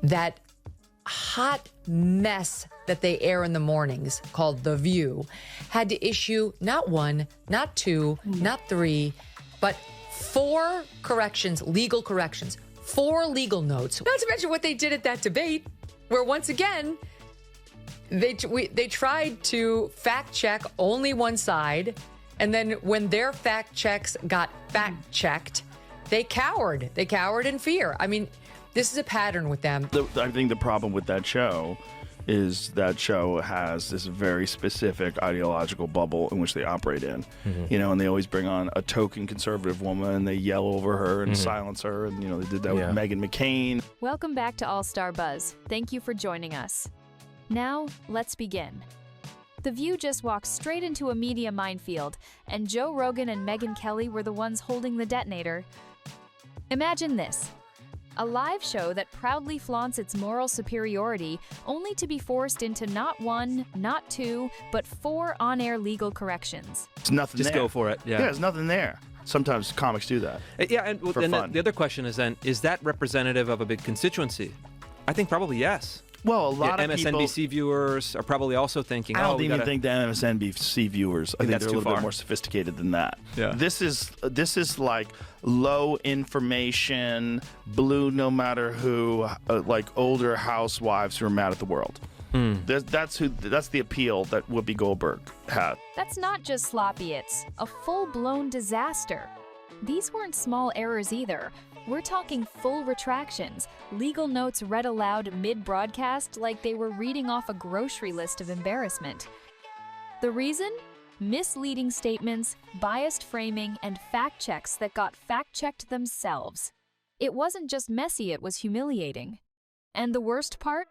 that hot mess that they air in the mornings called The View had to issue not one, not two, not three, but 4 corrections, legal corrections, 4 legal notes. Not to mention what they did at that debate, where once again, they tried to fact check only one side. And then when their fact checks got fact checked, they cowered. They cowered in fear. I mean, this is a pattern with them. I think the problem with that show is that show has this very specific ideological bubble in which they operate in. You know, and they always bring on a token conservative woman and they yell over her and silence her. And, you know, they did that with Megyn McCain. Welcome back to AllStarBuzz. Thank you for joining us. Now, let's begin. The View just walked straight into a media minefield, and Joe Rogan and Megyn Kelly were the ones holding the detonator. Imagine this. A live show that proudly flaunts its moral superiority, only to be forced into not 1, not 2, but 4 on-air legal corrections. It's nothing Just there. go for it. Yeah, there's nothing there. Sometimes comics do that. Yeah, and for fun. The other question is then, is that representative of a big constituency? I think probably yes. Well, a lot of MSNBC people, viewers are probably also thinking, I don't even think the MSNBC viewers. I think that's they're a too little bit far. more sophisticated than that. Yeah. This is like low information, blue no matter who, like older housewives who are mad at the world. That's the appeal that Whoopi Goldberg had. That's not just sloppy, it's a full-blown disaster. These weren't small errors either. We're talking full retractions, legal notes read aloud mid-broadcast like they were reading off a grocery list of embarrassment. The reason? Misleading statements, biased framing, and fact checks that got fact-checked themselves. It wasn't just messy, it was humiliating. And the worst part?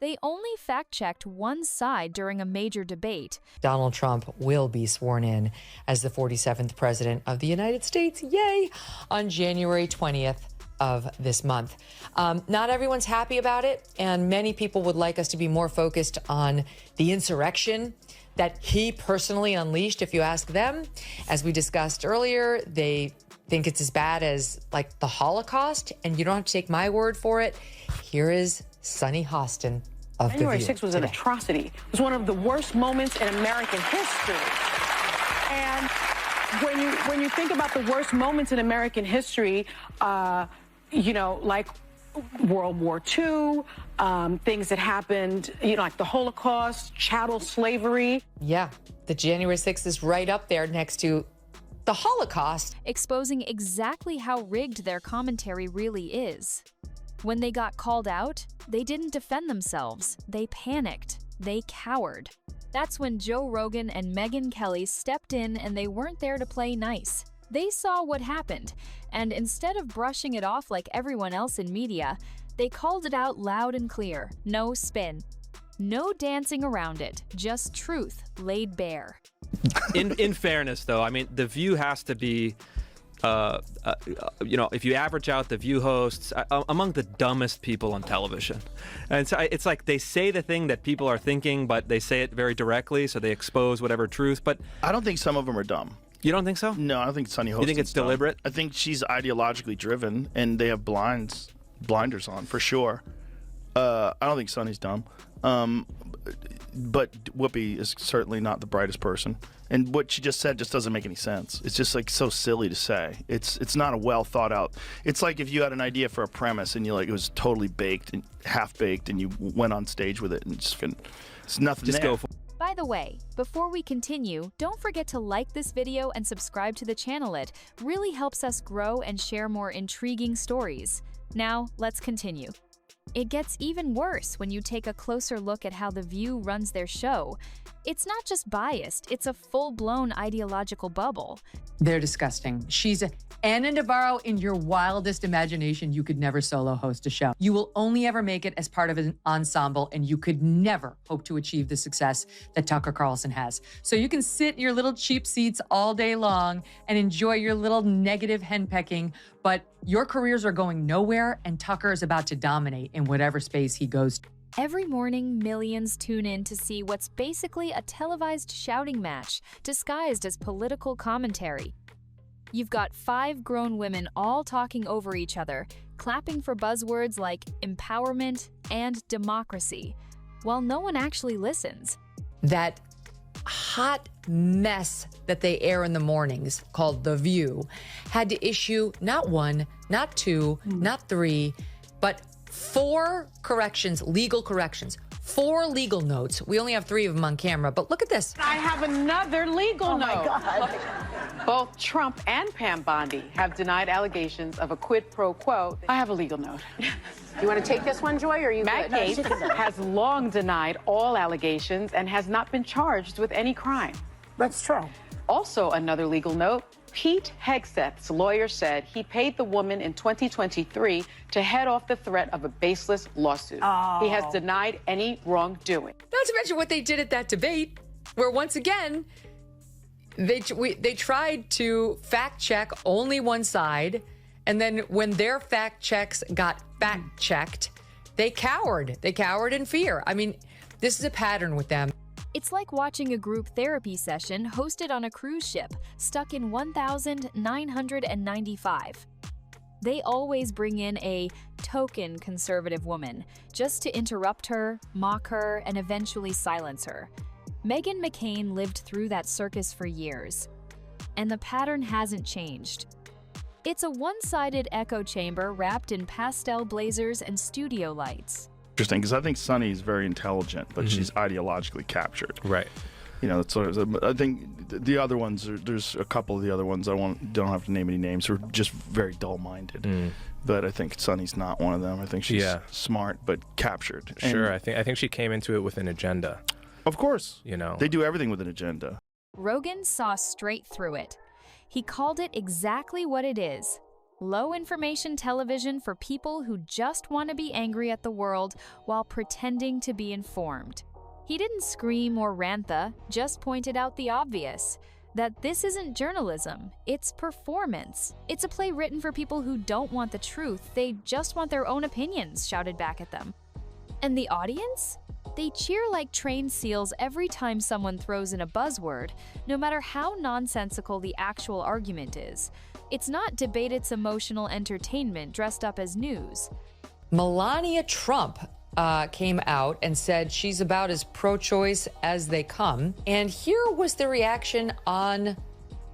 They only fact-checked one side during a major debate. Donald Trump will be sworn in as the 47th president of the United States, yay, on January 20th of this month. Not everyone's happy about it, and many people would like us to be more focused on the insurrection that he personally unleashed, if you ask them. As we discussed earlier, they think it's as bad as, like, the Holocaust, and you don't have to take my word for it. Here is Sunny Hostin of January The View 6th was an today. atrocity. It was one of the worst moments in American history. And when you think about the worst moments in American history, you know, like World War II, things that happened, you know, like the Holocaust, chattel slavery. Yeah, the January 6th is right up there next to the Holocaust. Exposing exactly how rigged their commentary really is. When they got called out, they didn't defend themselves. They panicked. They cowered. That's when Joe Rogan and Megyn Kelly stepped in, and they weren't there to play nice. They saw what happened, and instead of brushing it off like everyone else in media, they called it out loud and clear. No spin. No dancing around it. Just truth laid bare. In fairness, though, I mean, The View has to be, you know, if you average out The View hosts, among the dumbest people on television. And so it's like they say the thing that people are thinking, but they say it very directly, so they expose whatever truth. But I don't think some of them are dumb. You don't think so? No, I don't think Sunny Hostin's You think it's dumb. deliberate? I think she's ideologically driven, and they have blinders on, for sure. I don't think Sunny's dumb. But Whoopi is certainly not the brightest person. And what she just said just doesn't make any sense. It's just like so silly to say. It's not a well thought out. It's like if you had an idea for a premise and you like it was totally baked and half baked and you went on stage with it and just it's nothing Just there. go for By the way, before we continue, don't forget to like this video and subscribe to the channel. It really helps us grow and share more intriguing stories. Now, let's continue. It gets even worse when you take a closer look at how The View runs their show. It's not just biased, it's a full-blown ideological bubble. They're disgusting. She's Anna Navarro in your wildest imagination. You could never solo host a show. You will only ever make it as part of an ensemble, and you could never hope to achieve the success that Tucker Carlson has. So you can sit in your little cheap seats all day long and enjoy your little negative henpecking, but your careers are going nowhere, and Tucker is about to dominate in whatever space he goes to. Every morning, millions tune in to see what's basically a televised shouting match disguised as political commentary. You've got 5 grown women all talking over each other, clapping for buzzwords like empowerment and democracy, while no one actually listens. That hot mess that they air in the mornings, called The View, had to issue not one, not two, not three, but 4 corrections, legal corrections. 4 legal notes. We only have 3 of them on camera, but look at this. I have another legal note. Oh, my God. Both Trump and Pam Bondi have denied allegations of a quid pro quo. I have a legal note. You want to take this one, Joy, or are you Matt good? Gaetz has long denied all allegations and has not been charged with any crime. That's true. Also, another legal note. Pete Hegseth's lawyer said he paid the woman in 2023 to head off the threat of a baseless lawsuit. He has denied any wrongdoing. Not to mention what they did at that debate, where once again, they tried to fact check only one side, and then when their fact checks got fact checked, they cowered. They cowered in fear. I mean, this is a pattern with them. It's like watching a group therapy session hosted on a cruise ship, stuck in 1995. They always bring in a token conservative woman, just to interrupt her, mock her, and eventually silence her. Megyn McCain lived through that circus for years, and the pattern hasn't changed. It's a one-sided echo chamber wrapped in pastel blazers and studio lights. Interesting, because I think Sunny is very intelligent, but she's ideologically captured. Right. You know, that's sort of, I think the other ones, there's a couple of the other ones, don't have to name any names, who are just very dull-minded. But I think Sunny's not one of them. I think she's smart, but captured. Sure, I think she came into it with an agenda. Of course. You know. They do everything with an agenda. Rogan saw straight through it. He called it exactly what it is. Low information television for people who just want to be angry at the world while pretending to be informed. He didn't scream or rant, just pointed out the obvious, that this isn't journalism, it's performance. It's a play written for people who don't want the truth, they just want their own opinions shouted back at them. And the audience? They cheer like trained seals every time someone throws in a buzzword, no matter how nonsensical the actual argument is. It's not debate, it's emotional entertainment dressed up as news. Melania Trump came out and said she's about as pro-choice as they come. And here was the reaction on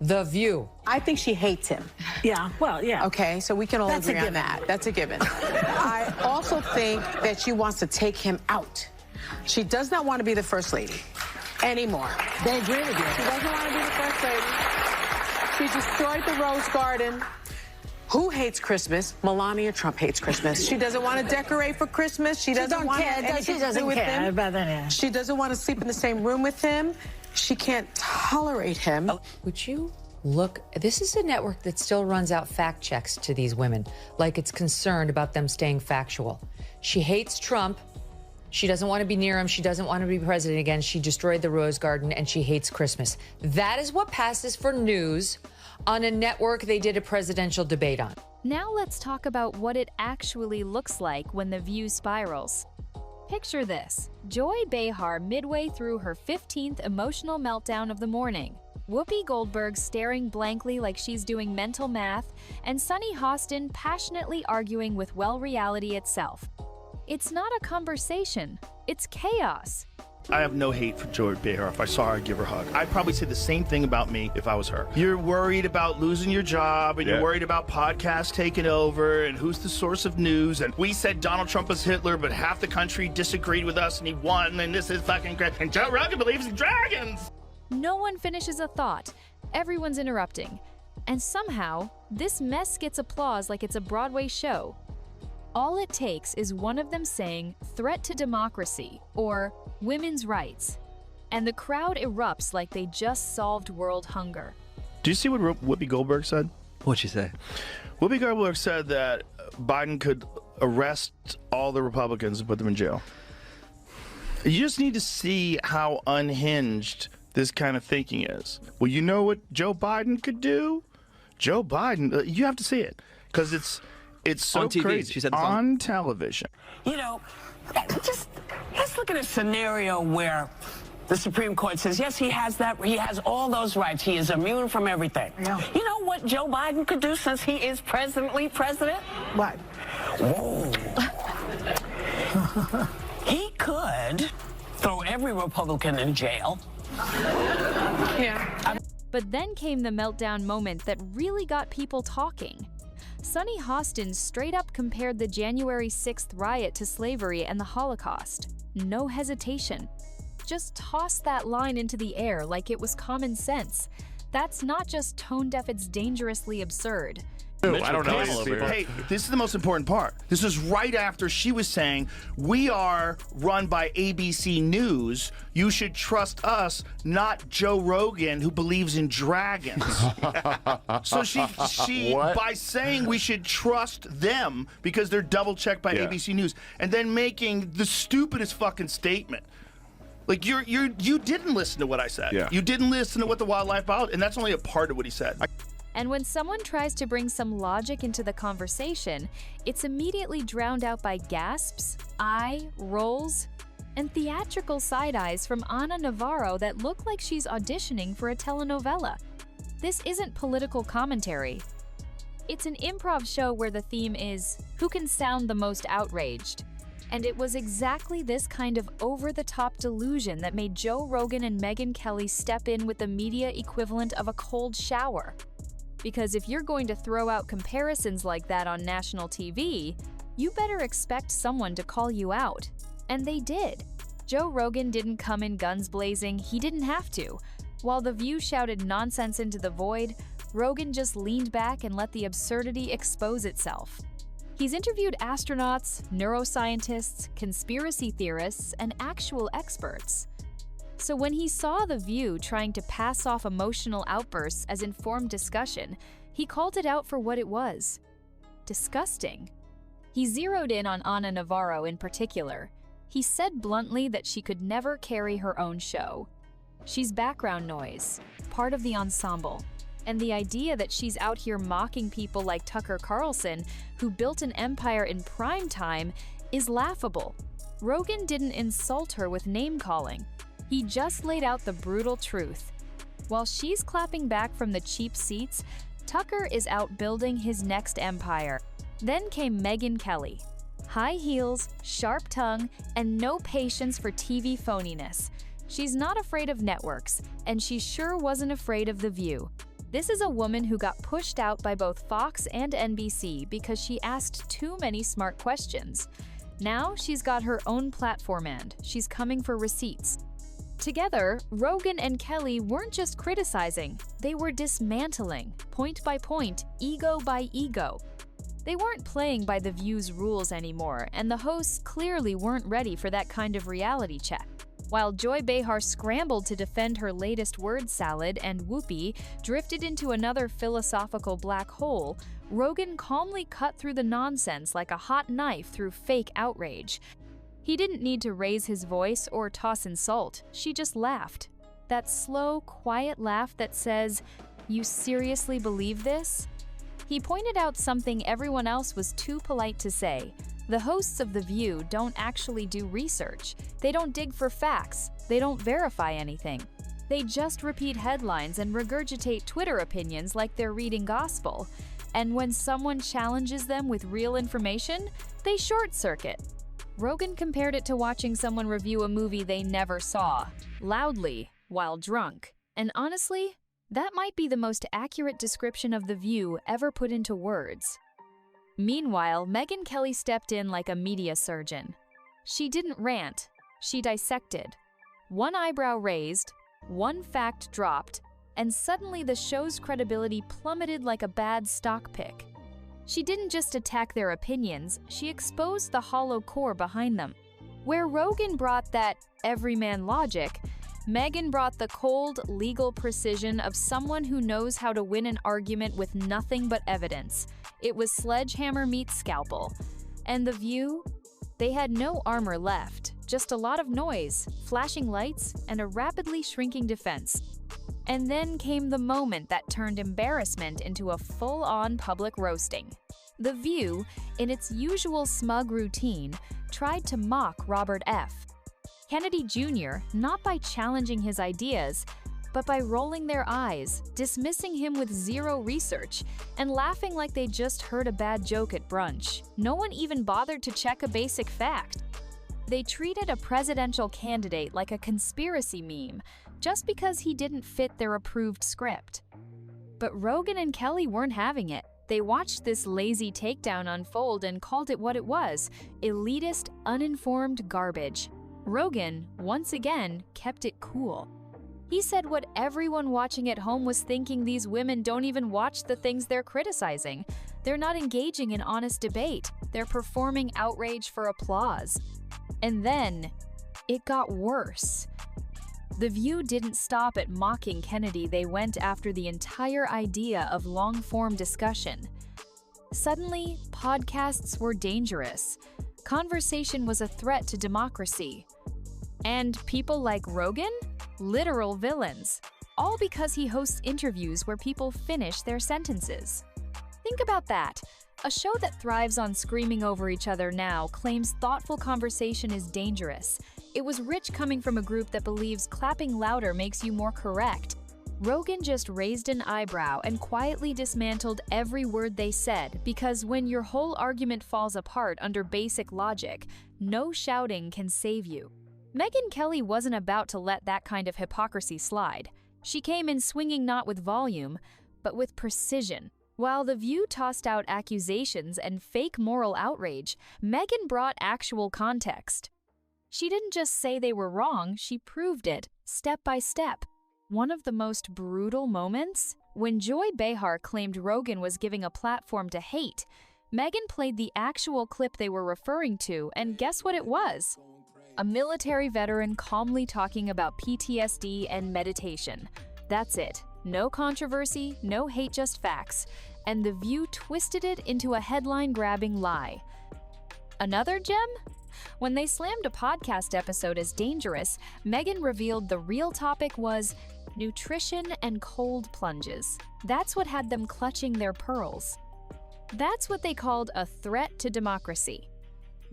The View. I think she hates him. Yeah, well, yeah. Okay, so we can all agree on that. That's a given. I also think that she wants to take him out. She does not want to be the first lady anymore. They agree with you. She doesn't want to be the first lady. She destroyed the Rose Garden. Who hates Christmas? Melania Trump hates Christmas. She doesn't want to decorate for Christmas. She doesn't want anything to do with him. She doesn't want to sleep in the same room with him. She can't tolerate him. Would you look? This is a network that still runs out fact checks to these women, like it's concerned about them staying factual. She hates Trump. She doesn't want to be near him. She doesn't want to be president again. She destroyed the Rose Garden, and she hates Christmas. That is what passes for news on a network they did a presidential debate on. Now let's talk about what it actually looks like when The View spirals. Picture this. Joy Behar midway through her 15th emotional meltdown of the morning. Whoopi Goldberg staring blankly like she's doing mental math, and Sunny Hostin passionately arguing with, well, reality itself. It's not a conversation, it's chaos. I have no hate for Joy Behar. If I saw her, I'd give her a hug. I'd probably say the same thing about me if I was her. You're worried about losing your job, and you're worried about podcasts taking over, and who's the source of news, and we said Donald Trump was Hitler, but half the country disagreed with us, and he won, and this is fucking great, and Joe Rogan believes in dragons! No one finishes a thought. Everyone's interrupting. And somehow, this mess gets applause like it's a Broadway show. All it takes is one of them saying, "threat to democracy," or "women's rights," and the crowd erupts like they just solved world hunger. Do you see what Whoopi Goldberg said? What'd she say? Whoopi Goldberg said that Biden could arrest all the Republicans and put them in jail. You just need to see how unhinged this kind of thinking is. Well, you know what Joe Biden could do? Joe Biden, you have to see it, because it's so on TV. crazy. She said on television. You know, just let's look at a scenario where the Supreme Court says, yes, he has all those rights. He is immune from everything. Yeah. You know what Joe Biden could do since he is presently president? What? Whoa. He could throw every Republican in jail. Yeah. But then came the meltdown moment that really got people talking. Sonny Hostin straight up compared the January 6th riot to slavery and the Holocaust. No hesitation. Just tossed that line into the air like it was common sense. That's not just tone deaf, it's dangerously absurd. I don't know these people. Hey, this is the most important part. This is right after she was saying, we are run by ABC News. You should trust us, not Joe Rogan, who believes in dragons. So she by saying we should trust them because they're double checked by ABC News, and then making the stupidest fucking statement. Like you didn't listen to what I said. Yeah. You didn't listen to what the wildlife biologist, and that's only a part of what he said. And when someone tries to bring some logic into the conversation, it's immediately drowned out by gasps, eye rolls, and theatrical side-eyes from Ana Navarro that look like she's auditioning for a telenovela. This isn't political commentary. It's an improv show where the theme is, who can sound the most outraged? And it was exactly this kind of over-the-top delusion that made Joe Rogan and Megyn Kelly step in with the media equivalent of a cold shower. Because if you're going to throw out comparisons like that on national TV, you better expect someone to call you out. And they did. Joe Rogan didn't come in guns blazing, he didn't have to. While The View shouted nonsense into the void, Rogan just leaned back and let the absurdity expose itself. He's interviewed astronauts, neuroscientists, conspiracy theorists, and actual experts. So when he saw The View trying to pass off emotional outbursts as informed discussion, he called it out for what it was. Disgusting. He zeroed in on Ana Navarro in particular. He said bluntly that she could never carry her own show. She's background noise, part of the ensemble. And the idea that she's out here mocking people like Tucker Carlson, who built an empire in prime time, is laughable. Rogan didn't insult her with name-calling. He just laid out the brutal truth. While she's clapping back from the cheap seats, Tucker is out building his next empire. Then came Megyn Kelly. High heels, sharp tongue, and no patience for TV phoniness. She's not afraid of networks, and she sure wasn't afraid of The View. This is a woman who got pushed out by both Fox and NBC because she asked too many smart questions. Now she's got her own platform and she's coming for receipts. Together, Rogan and Kelly weren't just criticizing, they were dismantling, point by point, ego by ego. They weren't playing by The View's rules anymore, and the hosts clearly weren't ready for that kind of reality check. While Joy Behar scrambled to defend her latest word salad and Whoopi drifted into another philosophical black hole, Rogan calmly cut through the nonsense like a hot knife through fake outrage. He didn't need to raise his voice or toss insult, she just laughed. That slow, quiet laugh that says, "You seriously believe this?" He pointed out something everyone else was too polite to say. The hosts of The View don't actually do research. They don't dig for facts. They don't verify anything. They just repeat headlines and regurgitate Twitter opinions like they're reading gospel. And when someone challenges them with real information, they short-circuit. Rogan compared it to watching someone review a movie they never saw, loudly, while drunk. And honestly, that might be the most accurate description of The View ever put into words. Meanwhile, Megyn Kelly stepped in like a media surgeon. She didn't rant, she dissected. One eyebrow raised, one fact dropped, and suddenly the show's credibility plummeted like a bad stock pick. She didn't just attack their opinions, she exposed the hollow core behind them. Where Rogan brought that everyman logic, Megyn brought the cold, legal precision of someone who knows how to win an argument with nothing but evidence. It was sledgehammer meets scalpel. And The View? They had no armor left, just a lot of noise, flashing lights, and a rapidly shrinking defense. And then came the moment that turned embarrassment into a full-on public roasting. The View, in its usual smug routine, tried to mock Robert F. Kennedy Jr., not by challenging his ideas, but by rolling their eyes, dismissing him with zero research, and laughing like they just heard a bad joke at brunch. No one even bothered to check a basic fact. They treated a presidential candidate like a conspiracy meme, just because he didn't fit their approved script. But Rogan and Kelly weren't having it. They watched this lazy takedown unfold and called it what it was: elitist, uninformed garbage. Rogan, once again, kept it cool. He said what everyone watching at home was thinking: these women don't even watch the things they're criticizing. They're not engaging in honest debate. They're performing outrage for applause. And then, it got worse. The View didn't stop at mocking Kennedy. They went after the entire idea of long-form discussion. Suddenly, podcasts were dangerous. Conversation was a threat to democracy. And people like Rogan? Literal villains. All because he hosts interviews where people finish their sentences. Think about that. A show that thrives on screaming over each other now claims thoughtful conversation is dangerous. It was rich coming from a group that believes clapping louder makes you more correct. Rogan just raised an eyebrow and quietly dismantled every word they said, because when your whole argument falls apart under basic logic, no shouting can save you. Megyn Kelly wasn't about to let that kind of hypocrisy slide. She came in swinging not with volume, but with precision. While The View tossed out accusations and fake moral outrage, Megyn brought actual context. She didn't just say they were wrong, she proved it, step by step. One of the most brutal moments? When Joy Behar claimed Rogan was giving a platform to hate, Megyn played the actual clip they were referring to, and guess what it was? A military veteran calmly talking about PTSD and meditation. That's it. No controversy, no hate, just facts. And The View twisted it into a headline-grabbing lie. Another gem? When they slammed a podcast episode as dangerous, Megyn revealed the real topic was nutrition and cold plunges. That's what had them clutching their pearls. That's what they called a threat to democracy.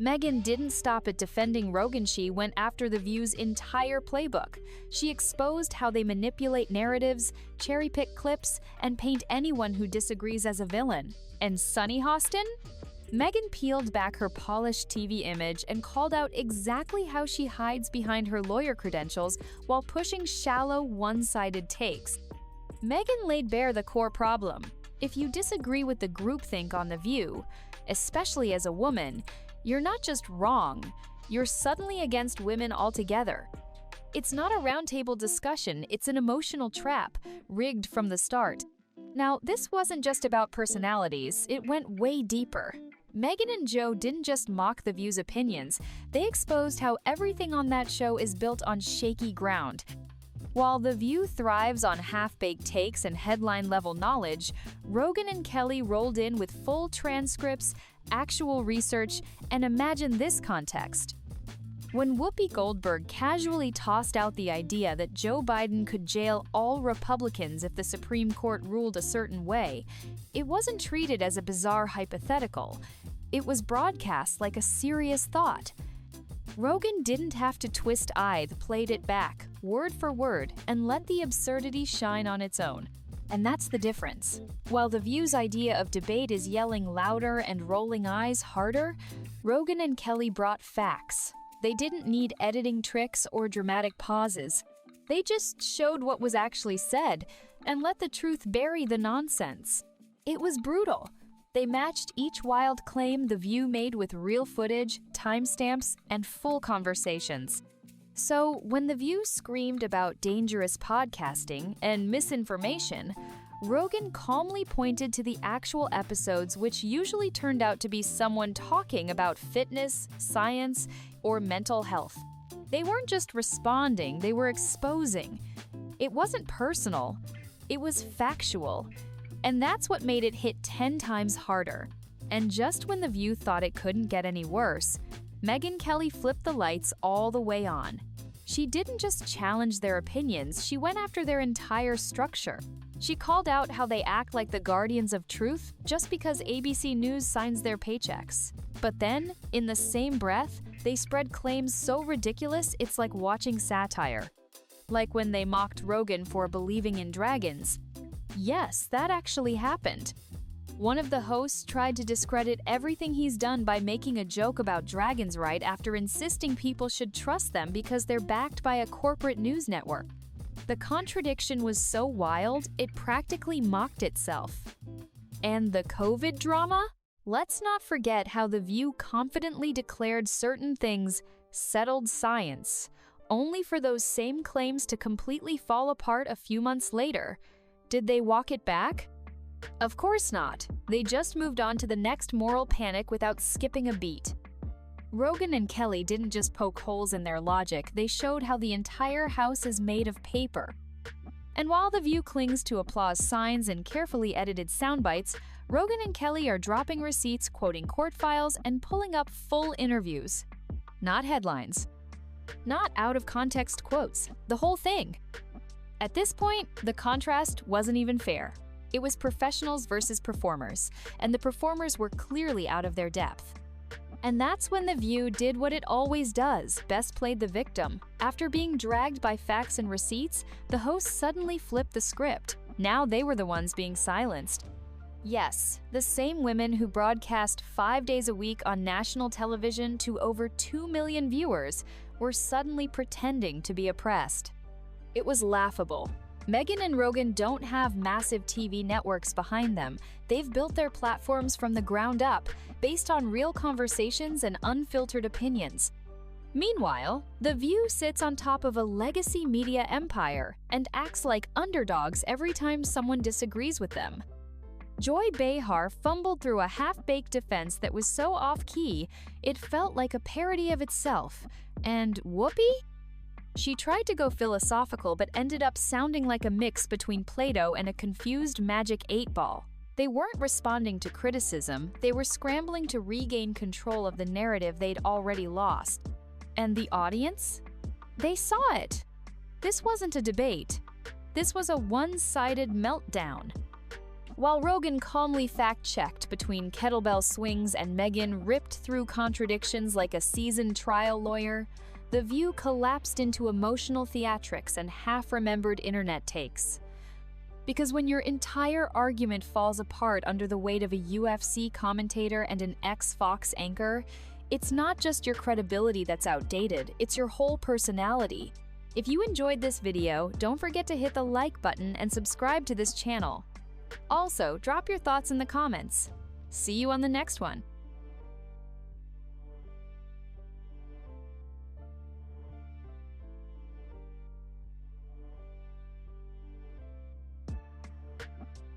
Megyn didn't stop at defending Rogan. She went after The View's entire playbook. She exposed how they manipulate narratives, cherry-pick clips, and paint anyone who disagrees as a villain. And Sunny Hostin? Megyn peeled back her polished TV image and called out exactly how she hides behind her lawyer credentials while pushing shallow, one-sided takes. Megyn laid bare the core problem. If you disagree with the groupthink on The View, especially as a woman, you're not just wrong, you're suddenly against women altogether. It's not a roundtable discussion, it's an emotional trap, rigged from the start. Now, this wasn't just about personalities, it went way deeper. Megyn and Joe didn't just mock The View's opinions, they exposed how everything on that show is built on shaky ground. While The View thrives on half-baked takes and headline-level knowledge, Rogan and Kelly rolled in with full transcripts, actual research, and imagine this context. When Whoopi Goldberg casually tossed out the idea that Joe Biden could jail all Republicans if the Supreme Court ruled a certain way, it wasn't treated as a bizarre hypothetical. It was broadcast like a serious thought. Rogan didn't have to twist eyes, played it back, word for word, and let the absurdity shine on its own. And that's the difference. While The View's idea of debate is yelling louder and rolling eyes harder, Rogan and Kelly brought facts. They didn't need editing tricks or dramatic pauses. They just showed what was actually said and let the truth bury the nonsense. It was brutal. They matched each wild claim The View made with real footage, timestamps, and full conversations. So, when The View screamed about dangerous podcasting and misinformation, Rogan calmly pointed to the actual episodes, which usually turned out to be someone talking about fitness, science, or mental health. They weren't just responding, they were exposing. It wasn't personal, it was factual. And that's what made it hit 10 times harder. And just when The View thought it couldn't get any worse, Megyn Kelly flipped the lights all the way on. She didn't just challenge their opinions, she went after their entire structure. She called out how they act like the guardians of truth just because ABC News signs their paychecks. But then, in the same breath, they spread claims so ridiculous it's like watching satire. like when they mocked Rogan for believing in dragons. Yes, that actually happened. One of the hosts tried to discredit everything he's done by making a joke about dragons right after insisting people should trust them because they're backed by a corporate news network. The contradiction was so wild, it practically mocked itself. And the COVID drama? Let's not forget how The View confidently declared certain things settled science, only for those same claims to completely fall apart a few months later. Did they walk it back? Of course not. They just moved on to the next moral panic without skipping a beat. Rogan and Kelly didn't just poke holes in their logic, they showed how the entire house is made of paper. And while The View clings to applause signs and carefully edited sound bites, Rogan and Kelly are dropping receipts, quoting court files, and pulling up full interviews. Not headlines. Not out-of-context quotes. The whole thing. At this point, the contrast wasn't even fair. It was professionals versus performers, and the performers were clearly out of their depth. And that's when The View did what it always does, best played the victim. After being dragged by facts and receipts, the hosts suddenly flipped the script. Now they were the ones being silenced. Yes, the same women who broadcast 5 days a week on national television to over 2 million viewers were suddenly pretending to be oppressed. It was laughable. Megyn and Rogan don't have massive TV networks behind them. They've built their platforms from the ground up, based on real conversations and unfiltered opinions. Meanwhile, The View sits on top of a legacy media empire and acts like underdogs every time someone disagrees with them. Joy Behar fumbled through a half-baked defense that was so off-key, it felt like a parody of itself. And Whoopi? She tried to go philosophical but ended up sounding like a mix between Play-Doh and a confused Magic 8-ball. They weren't responding to criticism, they were scrambling to regain control of the narrative they'd already lost. And the audience? They saw it. This wasn't a debate. This was a one-sided meltdown. While Rogan calmly fact-checked between kettlebell swings and Megyn ripped through contradictions like a seasoned trial lawyer, The View collapsed into emotional theatrics and half-remembered internet takes. Because when your entire argument falls apart under the weight of a UFC commentator and an ex-Fox anchor, it's not just your credibility that's outdated, it's your whole personality. If you enjoyed this video, don't forget to hit the like button and subscribe to this channel. Also, drop your thoughts in the comments. See you on the next one.